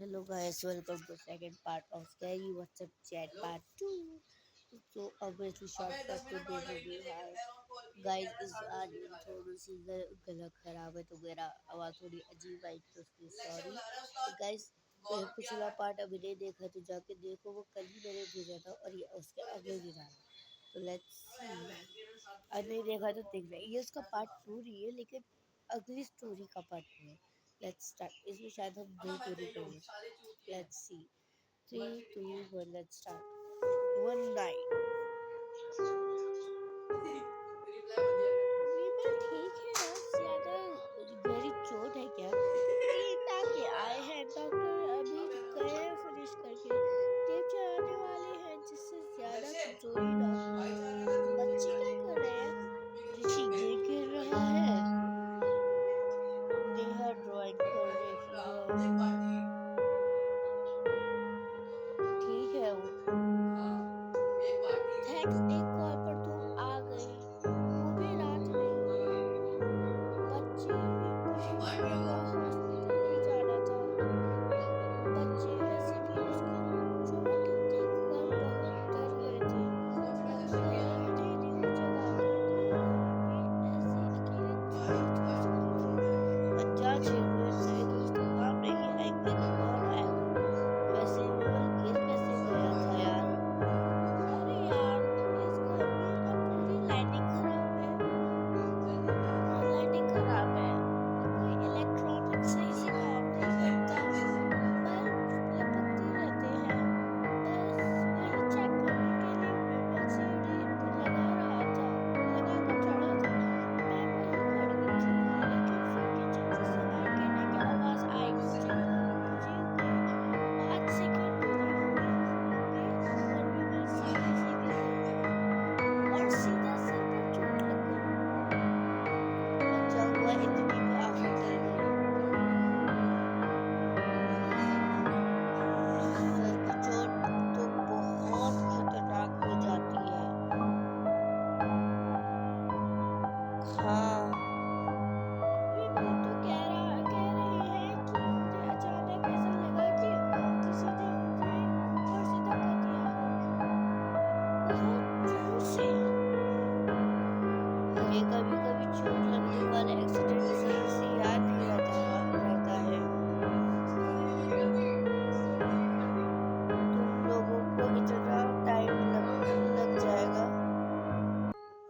Hello guys, welcome to second part of Scary WhatsApp Chat Part 2. So obviously short cut to दे रही है guys इस आज थोड़ी सी गला खराब है तो मेरा आवाज़ थोड़ी अजीब आई तो उसके सॉरी तो गाइस पिछला पार्ट अभी नहीं देखा तो जाके देखो वो कल ही मैंने भेजा था और ये उसके अगले दिन आया तो लेट्स सी आज नहीं देखा तो देखना ये उसका पार्ट 2 नहीं है लेकिन अगली स्टोरी का पार्ट 2 है लेट्स स्टार्ट इसमें शायद हम दो स्टोरी करेंगे let's see 3 2 1 let's start one night Vimal ठीक है ना ज्यादा गहरी चोट है क्या 3 टाँके आए हैं डॉक्टर अभी गए हैं फिनिश करके टेप चढ़ाने वाले हैं जिससे ज्यादा कमजोरी ना हो बच्चे क्या कर रहे हैं ऋषि गिर रहा है नेहा ड्राइंग कर रही है ठीक है वो थैंक्स एक कॉल पर तुम आ गए वो भी रात में बच्चे विमल को हॉस्पिटल ले जाना था बच्चे वैसे भी उसकी चोट देखकर बहुत डर गए थे शहर में नई न्यू जगह पर घर में ऐसे अकेले थोड़ी छोड़ सकती थी अनजान शहर में नए दोस्त काम नहीं आएंगे तो कौन आएगा वैसे विमल गिर कैसे गया था यार अरे यार इस घर में ना पूरी लाइटिंग खराब है लाइटिंग खराब है कोई इलेक्ट्रॉनिक सही से काम नहीं करता बल्ब लपकते रहते हैं बस वही चेक करने के लिए विमल सीढ़ी लगा रहा था लगा कर चढ़ा था मैं वहीं खड़ी थी लेकिन फिर किचन से सामान गिरने की आवाज आई मुझे 5 सेकंड भी नहीं हुए होंगे और विमल सीढ़ी से गिर गई और सीधा सर पर चोट लग गई बचा हुआ इतनी में आफत टल गई सर की चोट तो बहुत खतरनाक हो जाती है हाँ विमल तो कह रहे हैं कि उन्हें अचानक ऐसा लगा कि किसी ने उन्हें ऊपर से धक्का दिया हो बहुत जोर से अरे कभी कभी चोट लगने वाला एक्सीडेंट सही से याद नहीं रहता है तुम लोगों को इतना टाइम लग जाएगा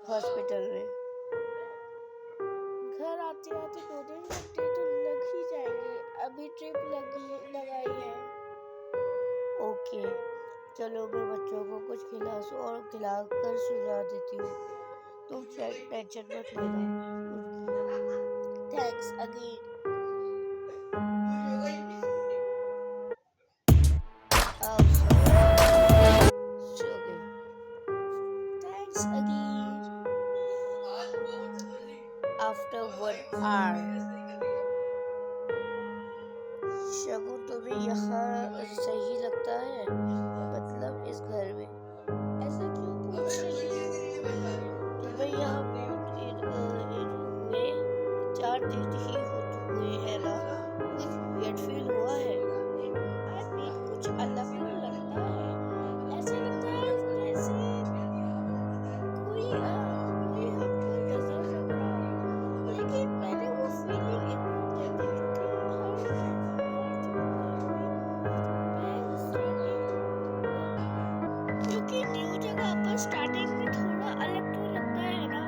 हॉस्पिटल में घर आते आते 2 3 घंटे तो लग ही जाएंगे अभी ट्रिप लगाई है ओके चलो मैं बच्चों को कुछ खिला कर सुला देती हूँ तुम टेंशन मत लेना thanks again oh sorry thanks again after 1 hour शगुन तुम्हें यहाँ सही लगता है मतलब इस घर में ऐसा क्यों पूछ रही हो तुम्हें यहाँ हुए 4 दिन ही हुए हैं ना कुछ वियर्ड फील हुआ है आई मीन कुछ अलग लगता है ऐसे लगता है जैसे कोई हम पर नजर रख रहा हो लेकिन मैंने वो फीलिंग इग्नोर कर दी क्योंकि न्यू जगह पर स्टार्टिंग में थोड़ा अलग तो लगता है ना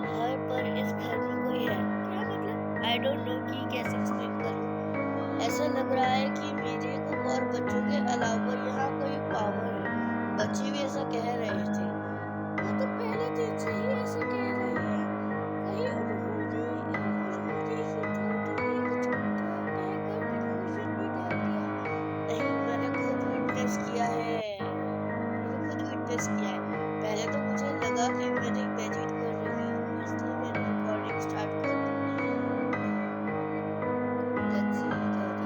हर पर इस घर में कोई है क्या मतलब आई डोंट नो कि कैसे एक्सप्लेन करूं ऐसा लग रहा है कि मेरे को और बच्चों के अलावा यहाँ कोई पावर है बच्चे भी ऐसा कह रहे थे वो तो पहले दिन से ही ऐसा कह रहे हैं कहीं उन्होंने ही कुछ कहकर कन्फ्यूजन भी डाल दिया नहीं मैंने खुद विटनेस किया है पहले तो मुझे लगा कि मैंने इमेजिन कर रही हूँ इसलिए मैंने रिकॉर्डिंग स्टार्ट कर दी लेट्स सी क्या होता है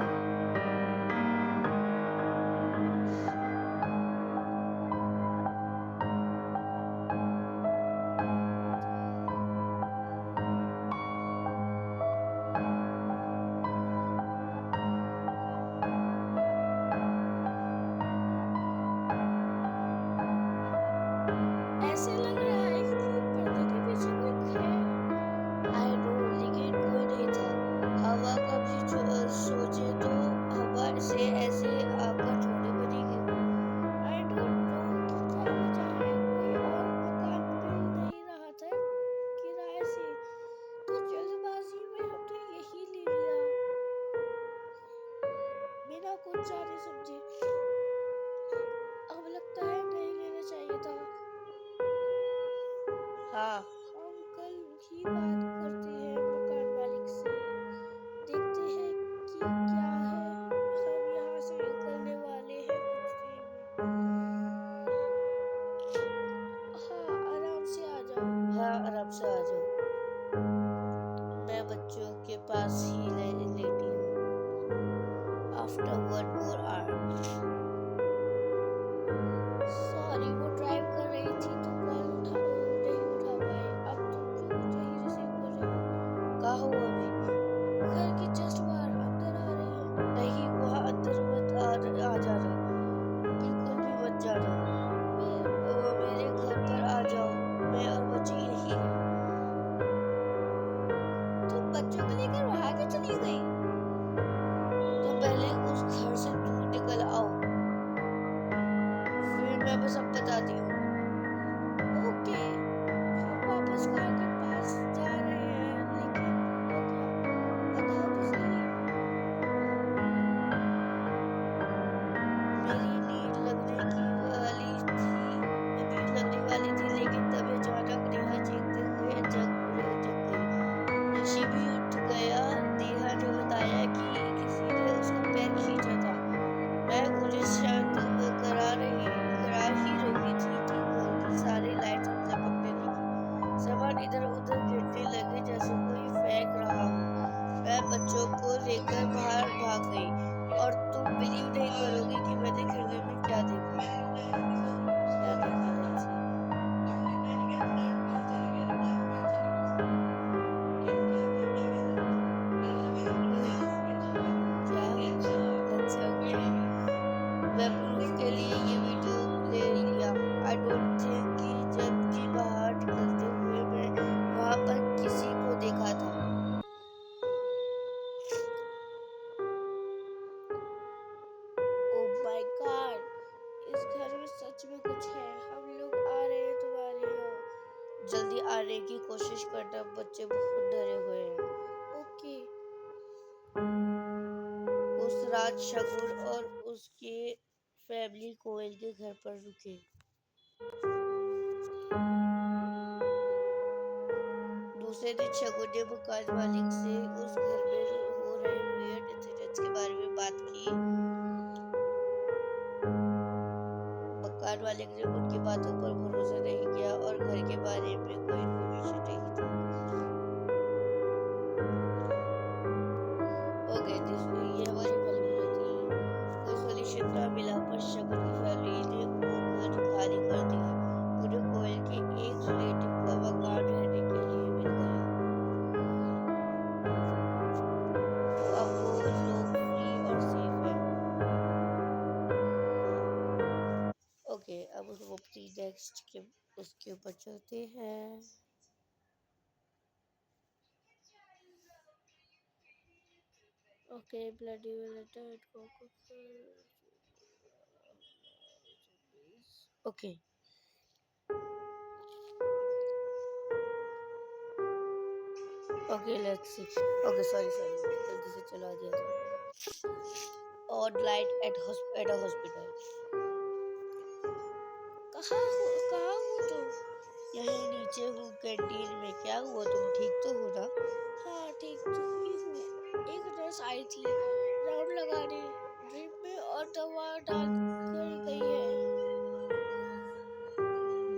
बहुत सारी सब्जी। अब लगता है नहीं लेना चाहिए था। हाँ, हम कल ही बात करते हैं मकान मालिक से। देखते हैं कि क्या है। हम यहाँ से निकलने वाले हैं कुछ देर में। हाँ, आराम से आ जाओ। हाँ, आराम से आ जाओ। मैं बच्चों के पास ही लेटी हूँ। After 1 more hour. सॉरी, वो ड्राइव कर रही थी तो कॉल नहीं उठा पाई। अब तुम क्यों नहीं रिसीव कर रहे हो? कहाँ हो अभी? घर के जस्ट बाहर, अंदर आ रही है। नहीं, वहाँ अंदर मत आ जाना, बिल्कुल भी मत जाना। मेरे घर पर आ जाओ, मैं और बच्चे यही हैं। तुम बच्चों को लेकर वहाँ क्यों चली गई? तो पहले उस घर से दूर निकल आओ, फिर मैं बस अब बताती हूँ। ओके, हम वापस कार के पास जा रहे हैं, लेकिन वो क्या? बताओ तो सही। मेरी नींद लगने वाली थी, लेकिन तभी अचानक नेहा चीखते हुए जग गई। ऋषि भी उठ गया। नेहा ने बताया कि किसी ने उसका पैर खींचा था। मैं उन्हें शांत करा ही रही थी कि घर की सारी लाइट्स चमकने लगी। सामान इधर उधर गिरने लगे जैसे कोई फेंक रहा हो। मैं बच्चों को लेकर बाहर भाग गई और तुम बिलीव नहीं करोगे कि मैंने खिड़की में क्या देखा। क्या देखा लेट्स सी। क्या लेट्स सी ओके। मैं प्रूफ के लिए ये वीडियो ले लिया। आई डोंट थिंक कि जबकि बाहर निकलते हुए मैं वहाँ पर किसी को देखा था। ओह माय गॉड, इस घर में सच में कुछ है। हम लोग आ रहे हैं तुम्हारे यहाँ। जल्दी आने की कोशिश करना, बच्चे बहुत डरे हुए हैं। ओके। उस रात शगुन और उसके फैमिली कोयल के घर पर रुके। दूसरे दिन शगुन ने मकान मालिक से उस घर में हो रहे वियर्ड इंसिडेंट्स के बारे में बात की। मकान मालिक ने उनकी बातों पर भरोसा नहीं किया और घर के बारे में कोई इन्फॉर्मेशन नहीं थी। ओके, ये हमारी पहली वीडियो थी। कोई सॉल्यूशन ना मिला पर शगुन की फैमिली ने वो घर खाली कर दिया। उन्हें कोयल के एक रिलेटिव का मकान रहने के लिए मिल गया। तो अब वो लोग फ्री और सेफ है। ओके, अब उसको अपनी नेक्स्ट के उसके ऊपर चलते हैं। Okay, bloody related okay okay let's see. Okay sorry जल्दी से चला दिया था। Odd light at a hospital. कहाँ हो तुम? यहीं नीचे हूँ कैंटीन में। क्या हुआ, तुम ठीक तो हो ना? हाँ, ठीक तो ही हूँ। एक नर्स आई थी राउंड लगाने, ड्रिप में और दवा डाल कर गई है।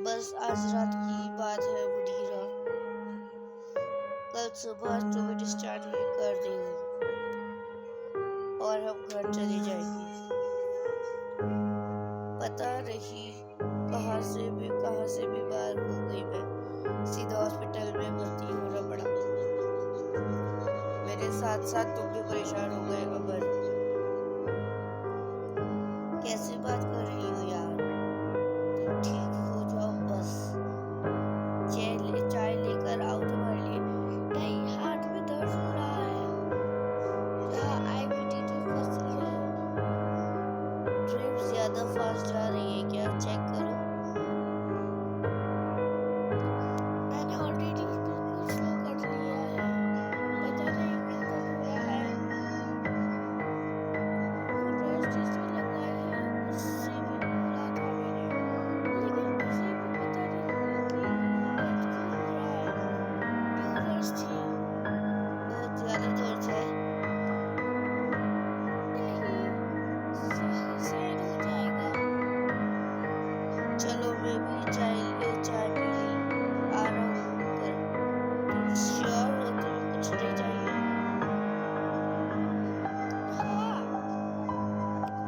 बस आज रात की बात है मुनीरा। कल सुबह तुम्हें डिस्चार्ज कर देगी और हम घर चले जाएंगे। पता नहीं कहाँ से बीमार हो गई मैं। सीधा हॉस्पिटल में भर्ती होना पड़ा। मेरे साथ साथ तुम भी परेशान हो गए अमर। कैसे बात कर रही हो यार? ठीक हो जाओ बस। चाय लेकर आओ तुम्हारे लिए। नहीं, हाथ में दर्द हो रहा है। क्या आईवीटी तो फंसी है? ड्रिप ज्यादा फास्ट जा रही है क्या? चेक करो। मैंने ऑलरेडी बिल्कुल स्लो कर लिया है। पता नहीं क्यों कट हो रहा है।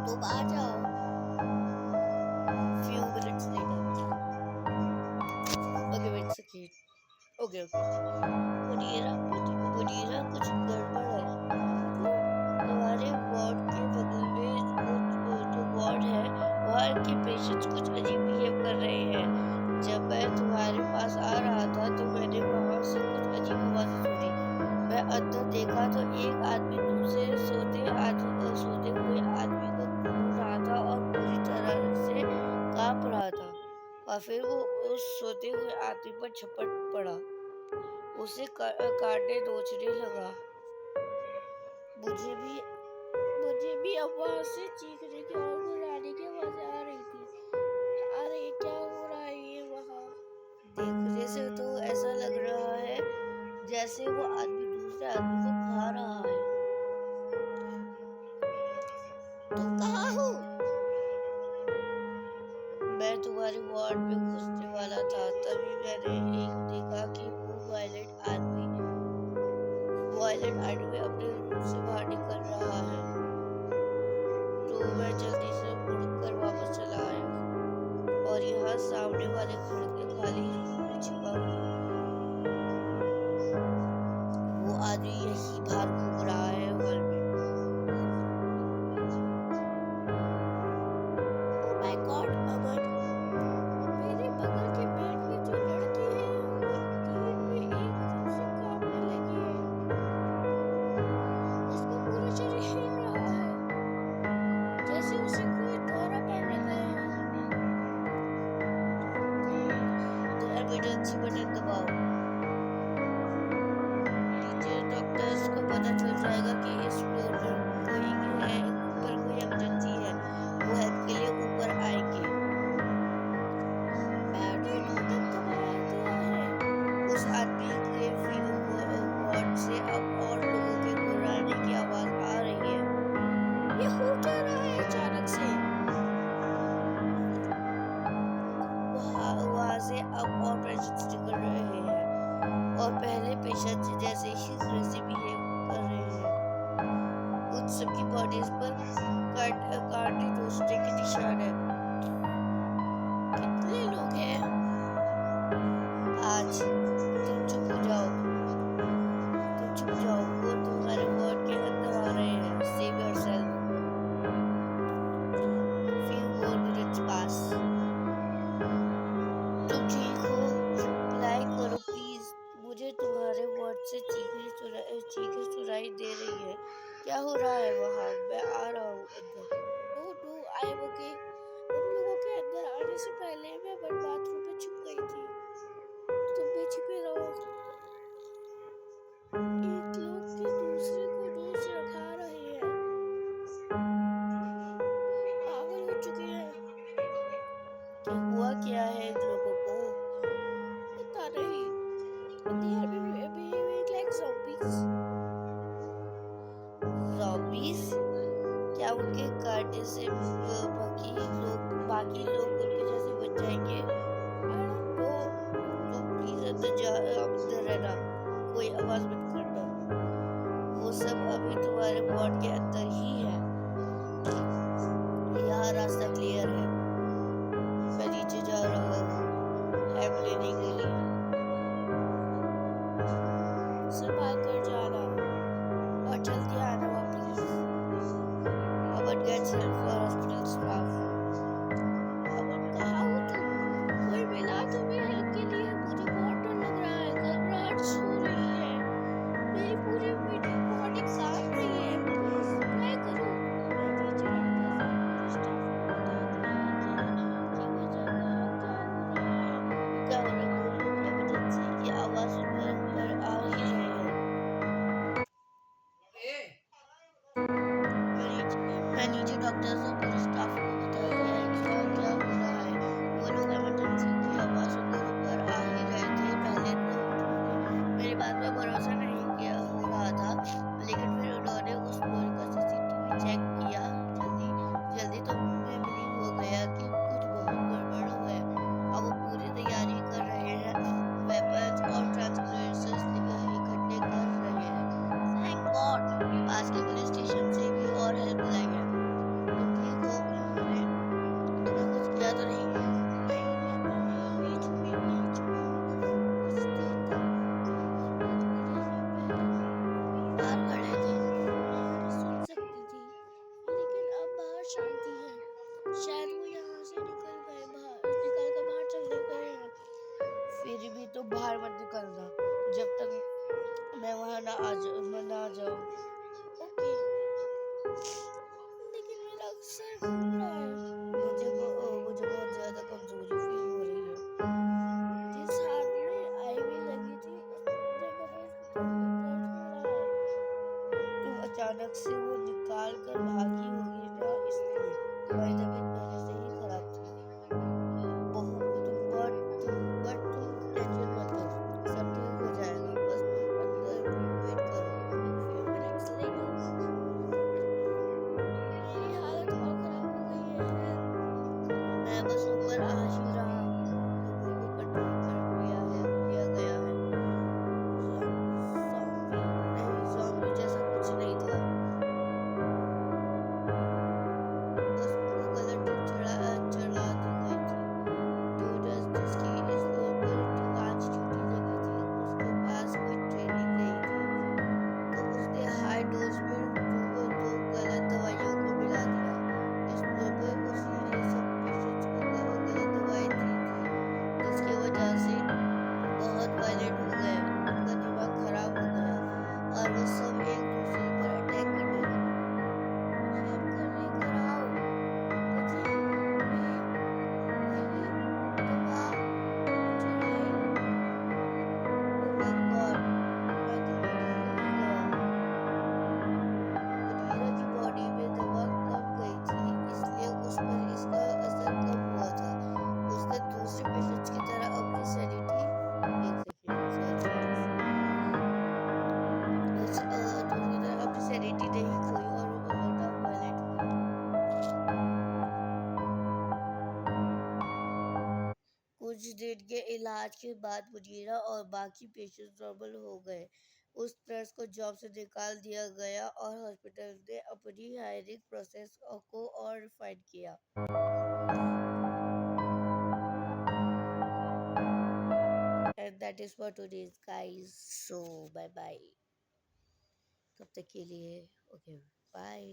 तुम आ जाओ। Few minutes later. Okay, wait a second. Okay, okay. Munira कुछ गड़बड़ है। तुम्हारे वार्ड के बगल में जो वार्ड है वहाँ के पेशेंट्स कुछ अजीब बिहेव कर रहे हैं। जब मैं तुम्हारे पास आ रहा था तो मैंने वहाँ से कुछ अजीब आवाज़ें सुनी। मैं अंदर देखा तो एक आदमी दूसरे सोते हुए आदमी को घूर रहा था और पूरी तरह से कांप रहा था। और फिर वो उस सोते हुए आदमी पर झपट पड़ा, उसे काटने नोचने लगा। मुझे भी अब वहाँ से चीखने की और गुर्राने की आवाज़ें आ रही थी। अरे क्या हो रहा है ये वहाँ? देखने से तो ऐसा लग रहा है जैसे वो आदमी दूसरे आदमी को खा रहा है। तुम कहाँ हो? मैं तुम्हारे वार्ड में घुसने वाला था, तभी मैंने देखा कि वो वायलेंट आदमी अपने रूम से बाहर निकल रहा है। तो मैं जल्दी से उड़कर वापस चला आया और यहाँ सामने वाले घर के खाली रूम में छिपा हूँ। वो आदमी यही बाहर घूम रहा है हॉल में। ओह माय गॉड अमन, मेरे बगल के बेड में जो लड़की है वो नींद में एकदम से कांपने लगी है। उसका पूरा शरीर हिल रहा है जैसे उसे कोई दौरा पड़ रहा है। तो इमरजेंसी बटन दबाओ। नीचे डॉक्टर्स को पता चल जाएगा कि इस फ्लोर पर कोई इमरजेंसी है। वो हेल्प के लिए ऊपर आएंगे। मैंने बटन दबा दिया है। उस आदमी के वार्ड से अब और लोगों के गुर्राने की आवाज आ रही है। ये हो क्या रहा है अचानक से? वहाँ से अब और पेशेंट्स निकल रहे हैं और पहले पेशेंट्स जैसे ही वैसे बिहेव कर रहे हैं। उन सबकी बॉडीज पर काटे टूटने के निशान है। कितने लोग हैं आज? तुम चुप हो जाओ। वो तुम्हारे वार्ड के अंदर आ रहे हैं। Save yourself. Few more minutes pass. तुम ठीक हो? रिप्लाई करो प्लीज। मुझे तुम्हारे वार्ड से चीखें सुनाई दे रही है। क्या हो रहा है वहाँ? मैं आ रहा हूँ अंदर। No I am okay. उन लोगों के अंदर आने से पहले मैं बाथरूम में छुप गई थी। तुम भी छिपे रहो। एक लोग के दूसरे को नोच रखा रहे हैं। पागल हो चुके हैं। हुआ क्या है इन लोगों को? पता नहीं। They are behaving like zombies. Zombies? क्या उनके काटने से बाकी लोग उनके जैसे बन जाएंगे? I don't know. तुम प्लीज अंदर रहना, कोई आवाज मत करना। वो सब अभी तुम्हारे वार्ड के अंदर ही है। यहाँ रास्ता क्लियर है। मैं नीचे जा रहा हूँ हेल्प लेने के लिए। संभाल कर जाना और जल्दी आना वापस। Aman gets help for hospital staff. Aman कहाँ हो तुम? कोई मिला तुम्हें हेल्प के लिए? मुझे बहुत डर लग रहा है। घबराहट हो रही है। मेरी पूरी बॉडी कांप रही है। प्लीज रिप्लाई करो। क्या हो रहा है? इमरजेंसी की आवाज सुनकर ऊपर आ ही रहे हैं। मैं नीचे डॉक्टर्स और पूरे स्टाफ को बता दिया क्या हो रहा है। वो लोग इमरजेंसी की आवाज सुनकर ऊपर आ ही रहे थे। पहले तो मेरी बात पर भरोसा नहीं किया हो रहा था, लेकिन फिर उन्होंने उस फ्लोर का सीसीटीवी चेक किया। जल्दी तो मुझे बिलीव हो गया कि कुछ बहुत गड़बड़ है। अब वो पूरी तैयारी कर रहे हैं, वेपन्स और ट्रांसप्रेशंस इकट्ठे कर रहे हैं। थैंक गॉड पास के पुलिस स्टेशन से भी और हेल्प मिला है। आ जाओ, मैं आ जाओ। ओके, लेकिन मेरा सर घूम रहा है। मुझे बहुत ज्यादा कमजोरी फील हो रही है। जिस हाथ में आईवी लगी थी उसमें बहुत दर्द हो रहा है। तुम अचानक से वो निकाल कर भागी होगी ना, इसलिए तुम्हारी तबीयत पहले से ही खराब थी। तुम टेंशन मत लो, सब ठीक हो जाएगा। बस तुम अंदर वेट करो। फ्यू मिनट्स लेटर, मेरी हालत और खराब हो गई है। मैं बस ऊपर आ ही रहा हूँ। लोगों को कंट्रोल कर लिया गया है। ज़ॉम्बी नहीं, ज़ॉम्बी जैसा कुछ नहीं था। बस उनको गलत ड्रिप चढ़ा दी गई थी। ट्यूडर्स, जिसकी इस फ्लोर पर आज ड्यूटी लगी थी, उसके पास कोई ट्रेनिंग नहीं थी, तो उसने हाई डोज में दो गलत दवाइयों को मिला दिया। इस फ्लोर पर उसी ने सब पेशेंट्स को गलत दवाई दी थी, जिसकी वजह से बहुत वायलेंट हो गए। उनका दिमाग खराब हो गया और वो सब एक दूसरे पर अटैक करने लगे। हेल्प कर लेकर आओ मुझे, मैं वही दवा चढ़ाई। ओ माय गॉड, मैं तो भूल ही गया। मुनीरा की बॉडी में दवा कम गई थी, इसलिए उस पर इसका असर कम हुआ था। उसने दूसरे पेशेंट्स की तरह अपनी सैनिटी, एक सेकेंड सॉरी, दूसरी तरह अपनी सैनिटी नहीं खोई और उल्टा वायलेंट हुई। कुछ दिन के इलाज के बाद मुनीरा और बाकी पेशेंट्स नॉर्मल हो गए। उस नर्स को जॉब से निकाल दिया गया और हॉस्पिटल ने अपनी हायरिंग प्रोसेस को और रिफाइन किया। And that is for today's guys. So bye bye. तब तक के लिए ओके बाय।